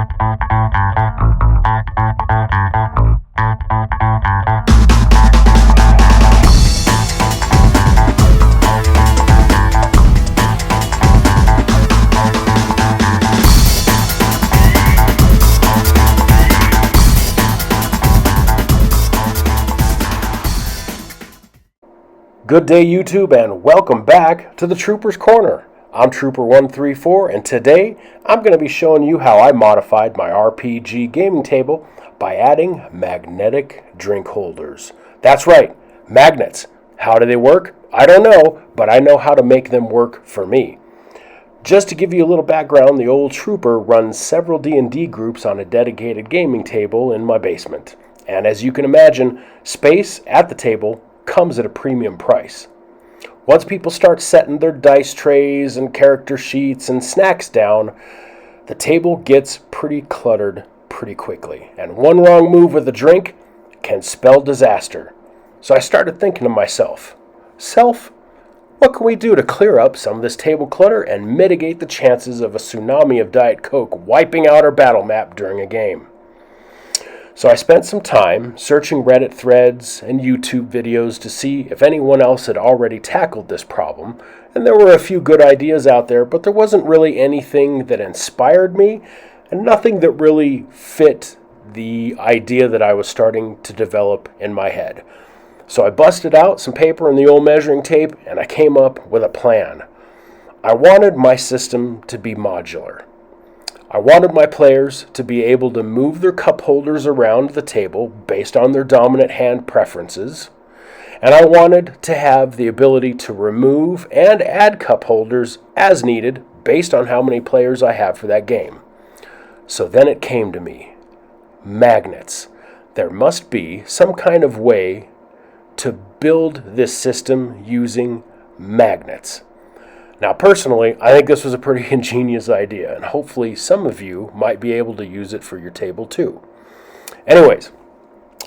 Good day, YouTube, and welcome back to the Trooper's Corner. I'm Trooper134, and today I'm going to be showing you how I modified my RPG gaming table by adding magnetic drink holders. That's right, magnets. How do they work? I don't know, but I know how to make them work for me. Just to give you a little background, the old Trooper runs several D&D groups on a dedicated gaming table in my basement. And as you can imagine, space at the table comes at a premium price. Once people start setting their dice trays and character sheets and snacks down, the table gets pretty cluttered pretty quickly. And one wrong move with a drink can spell disaster. So I started thinking to myself, what can we do to clear up some of this table clutter and mitigate the chances of a tsunami of Diet Coke wiping out our battle map during a game? So I spent some time searching Reddit threads and YouTube videos to see if anyone else had already tackled this problem, and there were a few good ideas out there, but there wasn't really anything that inspired me, and nothing that really fit the idea that I was starting to develop in my head. So I busted out some paper and the old measuring tape, and I came up with a plan. I wanted my system to be modular. I wanted my players to be able to move their cup holders around the table based on their dominant hand preferences, and I wanted to have the ability to remove and add cup holders as needed based on how many players I have for that game. So then it came to me. Magnets. There must be some kind of way to build this system using magnets. Now, personally, I think this was a pretty ingenious idea, and hopefully some of you might be able to use it for your table too. Anyways,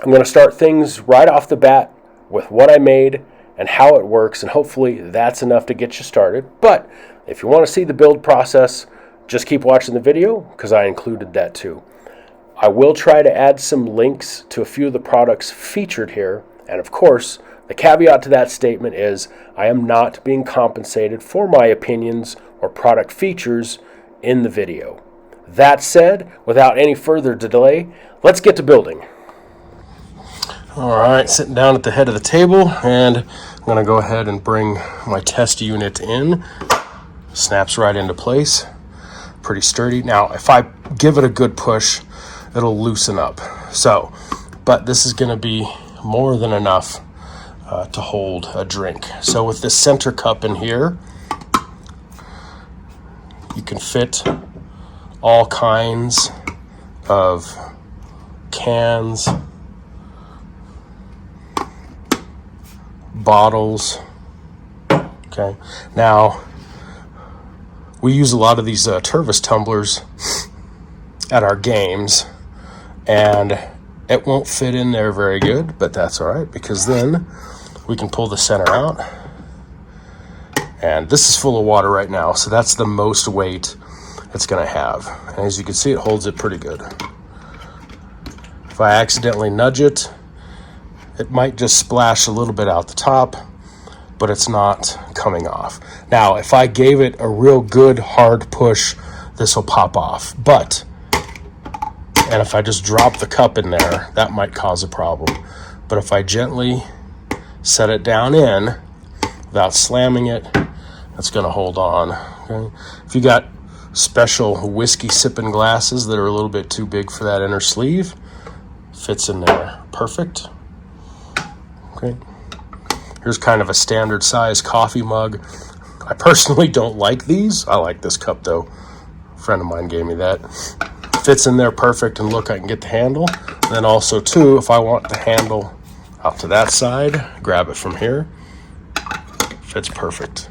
I'm going to start things right off the bat with what I made and how it works, and hopefully that's enough to get you started. But if you want to see the build process, just keep watching the video because I included that too. I will try to add some links to a few of the products featured here, and of course, the caveat to that statement is I am not being compensated for my opinions or product features in the video. That said, without any further delay, let's get to building. Alright, sitting down at the head of the table, and I'm going to go ahead and bring my test unit in. Snaps right into place. Pretty sturdy. Now, if I give it a good push, it'll loosen up. But this is going to be more than enough to hold a drink. So with this center cup in here, you can fit all kinds of cans, bottles. Okay, now we use a lot of these Tervis tumblers at our games, and it won't fit in there very good, but that's all right, because then we can pull the center out. And this is full of water right now, so that's the most weight it's going to have. And as you can see, it holds it pretty good. If I accidentally nudge it, it might just splash a little bit out the top, but it's not coming off. Now, if I gave it a real good hard push, this will pop off. And if I just drop the cup in there, that might cause a problem. But if I gently set it down in without slamming it, that's going to hold on. Okay? If you got special whiskey sipping glasses that are a little bit too big for that inner sleeve, fits in there perfect. Okay. Here's kind of a standard size coffee mug. I personally don't like these. I like this cup though. A friend of mine gave me that. Fits in there perfect, and look, I can get the handle. And then also too, if I want the handle out to that side, grab it from here. Fits perfect.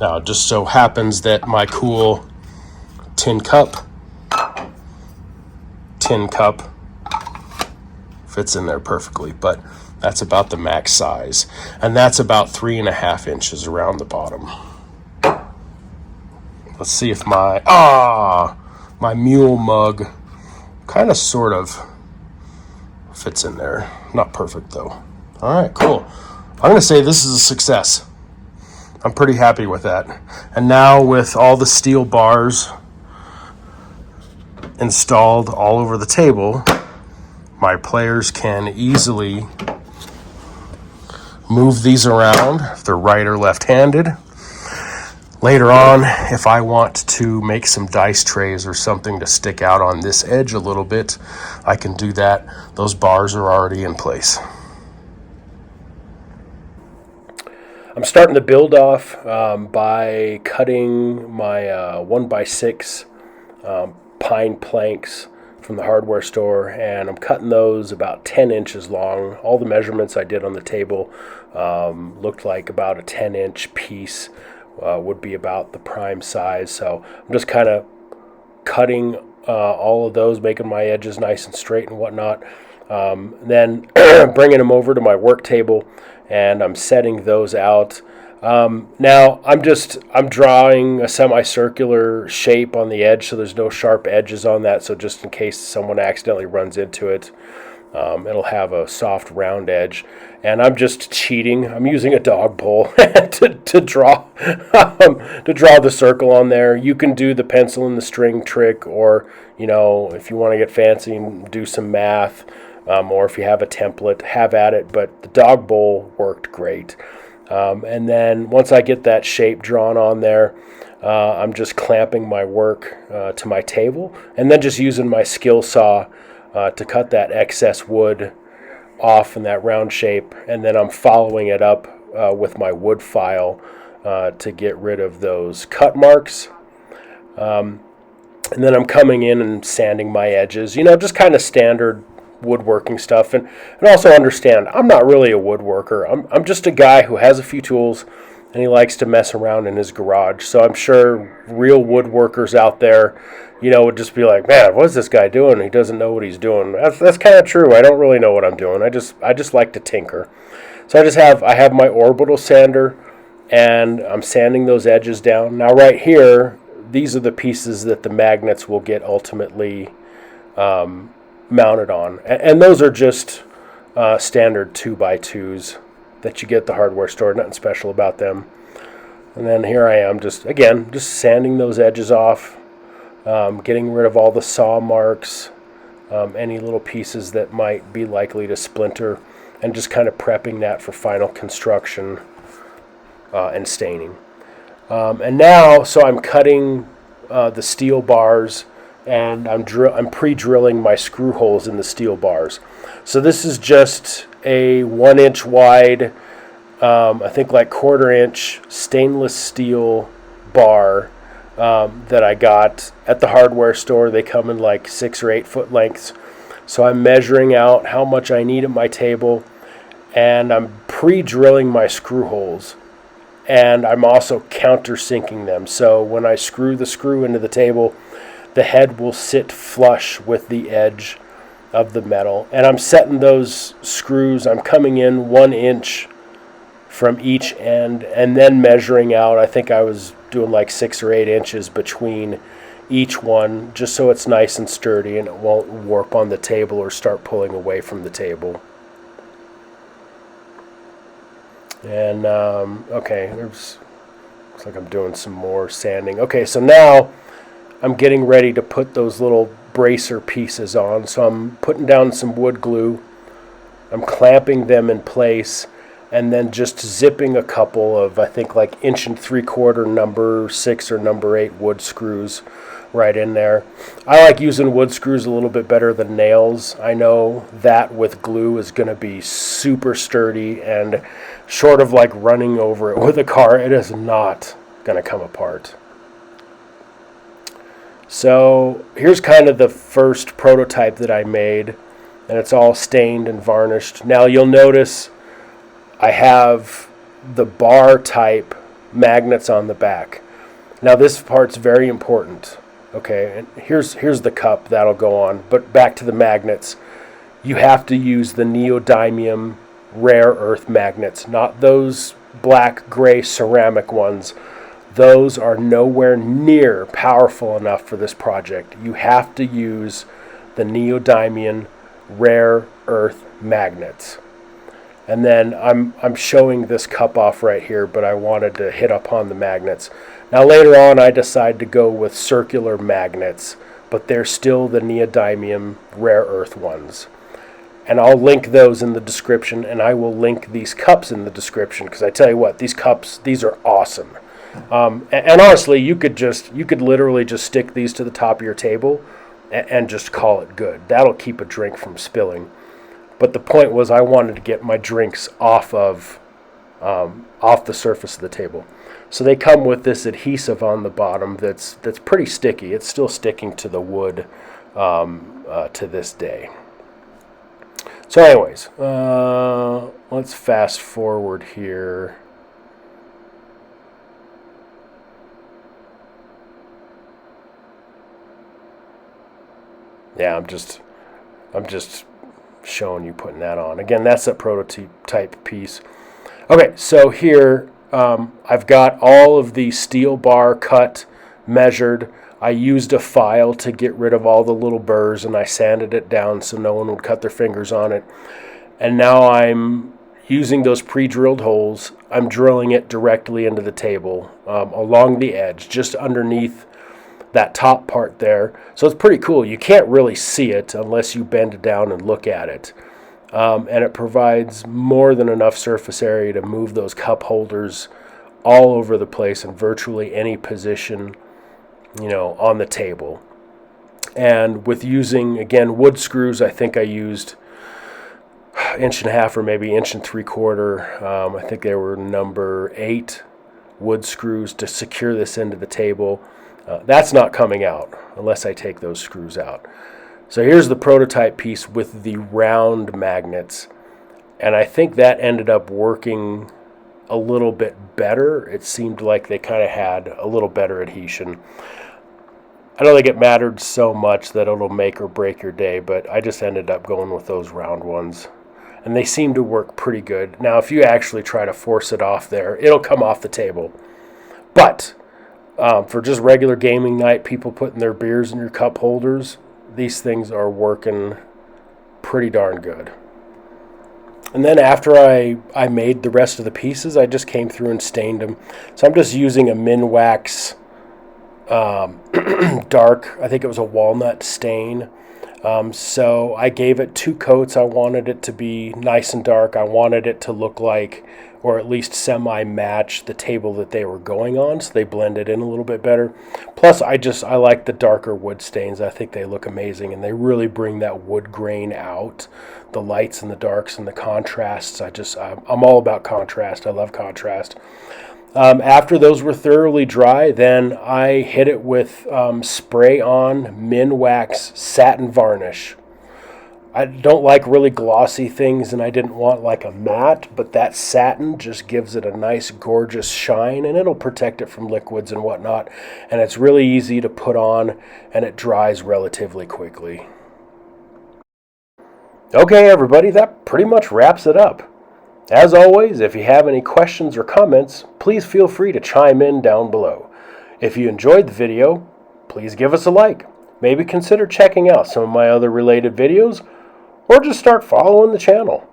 Now, it just so happens that my cool tin cup fits in there perfectly, but that's about the max size. And that's about 3.5 inches around the bottom. Let's see if my mule mug kind of sort of fits in there. Not perfect though. All right, cool. I'm going to say this is a success. I'm pretty happy with that. And now with all the steel bars installed all over the table, my players can easily move these around if they're right or left-handed. Later on, if I want to make some dice trays or something to stick out on this edge a little bit, I can do that. Those bars are already in place. I'm starting to build off by cutting my 1x6 pine planks from the hardware store, and I'm cutting those about 10 inches long. All the measurements I did on the table looked like about a 10-inch piece would be about the prime size. So I'm just kind of cutting all of those, making my edges nice and straight and whatnot. Then bringing them over to my work table, and I'm setting those out. Now I'm drawing a semicircular shape on the edge, so there's no sharp edges on that. So just in case someone accidentally runs into it, it'll have a soft round edge. And I'm just cheating. I'm using a dog bowl to draw the circle on there. You can do the pencil and the string trick, or if you want to get fancy and do some math. Or if you have a template, have at it. But the dog bowl worked great. And then once I get that shape drawn on there, I'm just clamping my work to my table, and then just using my skill saw to cut that excess wood off in that round shape. And then I'm following it up with my wood file to get rid of those cut marks. And then I'm coming in and sanding my edges, just kind of standard woodworking stuff. And also understand, I'm not really a woodworker. I'm just a guy who has a few tools, and he likes to mess around in his garage. So I'm sure real woodworkers out there, would just be like, man, what's this guy doing? He doesn't know what he's doing. That's kind of true. I don't really know what I'm doing. I just like to tinker. So I have my orbital sander, and I'm sanding those edges down. Now right here, these are the pieces that the magnets will get ultimately mounted on, and those are just standard 2x2s that you get at the hardware store. Nothing special about them. And then here I am, just sanding those edges off, getting rid of all the saw marks, any little pieces that might be likely to splinter, and just kind of prepping that for final construction and staining. And now, so I'm cutting the steel bars, and I'm pre-drilling my screw holes in the steel bars. So this is just a 1-inch wide, I think like 1/4-inch stainless steel bar that I got at the hardware store. They come in like 6 or 8 foot lengths. So I'm measuring out how much I need at my table, and I'm pre-drilling my screw holes. And I'm also countersinking them. So when I screw the screw into the table, the head will sit flush with the edge of the metal. And I'm setting those screws, I'm coming in 1 inch from each end, and then measuring out, I think I was doing like 6 or 8 inches between each one, just so it's nice and sturdy and it won't warp on the table or start pulling away from the table. And okay, looks like I'm doing some more sanding. Okay, so now I'm getting ready to put those little bracer pieces on. So I'm putting down some wood glue, I'm clamping them in place, and then just zipping a couple of, I think like 1 3/4 number 6 or number 8 wood screws right in there. I like using wood screws a little bit better than nails. I know that with glue is going to be super sturdy, and short of like running over it with a car, it is not going to come apart. So here's kind of the first prototype that I made, and it's all stained and varnished. Now you'll notice I have the bar type magnets on the back. Now this part's very important. Okay, and here's the cup that'll go on, but back to the magnets. You have to use the neodymium rare earth magnets, not those black gray ceramic ones those are nowhere near powerful enough for this project. You have to use the neodymium rare earth magnets. And then I'm showing this cup off right here, but I wanted to hit upon the magnets. Now later on I decided to go with circular magnets, but they're still the neodymium rare earth ones. And I'll link those in the description, and I will link these cups in the description, because I tell you what, these cups, these are awesome. And honestly, you could literally just stick these to the top of your table and just call it good. That'll keep a drink from spilling. But the point was, I wanted to get my drinks off the surface of the table. So they come with this adhesive on the bottom that's pretty sticky. It's still sticking to the wood to this day. So anyways, let's fast forward here. Yeah, I'm just showing you putting that on. Again, that's a prototype piece. Okay, so here I've got all of the steel bar cut, measured. I used a file to get rid of all the little burrs, and I sanded it down so no one would cut their fingers on it. And now I'm using those pre-drilled holes. I'm drilling it directly into the table along the edge, just underneath that top part there. So it's pretty cool. You can't really see it unless you bend it down and look at it. And it provides more than enough surface area to move those cup holders all over the place in virtually any position, on the table. And with using, again, wood screws, I think I used 1.5 inches or maybe 1.75 inches. I think they were number 8 wood screws to secure this into the table. That's not coming out unless I take those screws out. So here's the prototype piece with the round magnets. And I think that ended up working a little bit better. It seemed like they kind of had a little better adhesion. I don't think it mattered so much that it'll make or break your day, but I just ended up going with those round ones. And they seem to work pretty good. Now, if you actually try to force it off there, it'll come off the table. But for just regular gaming night, people putting their beers in your cup holders, these things are working pretty darn good. And then after I made the rest of the pieces, I just came through and stained them. So I'm just using a Minwax dark, I think it was a walnut stain. So I gave it 2 coats. I wanted it to be nice and dark. I wanted it to look like, or at least semi-match, the table that they were going on, so they blended in a little bit better. Plus, I like the darker wood stains. I think they look amazing, and they really bring that wood grain out, the lights and the darks and the contrasts. I'm all about contrast. I love contrast. After those were thoroughly dry, then I hit it with spray-on Minwax satin varnish. I don't like really glossy things, and I didn't want like a matte, but that satin just gives it a nice, gorgeous shine, and it'll protect it from liquids and whatnot. And it's really easy to put on, and it dries relatively quickly. Okay, everybody, that pretty much wraps it up. As always, if you have any questions or comments, please feel free to chime in down below. If you enjoyed the video, please give us a like. Maybe consider checking out some of my other related videos, or just start following the channel.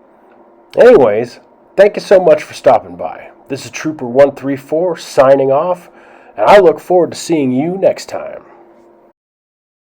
Anyways, thank you so much for stopping by. This is Trooper 134 signing off, and I look forward to seeing you next time.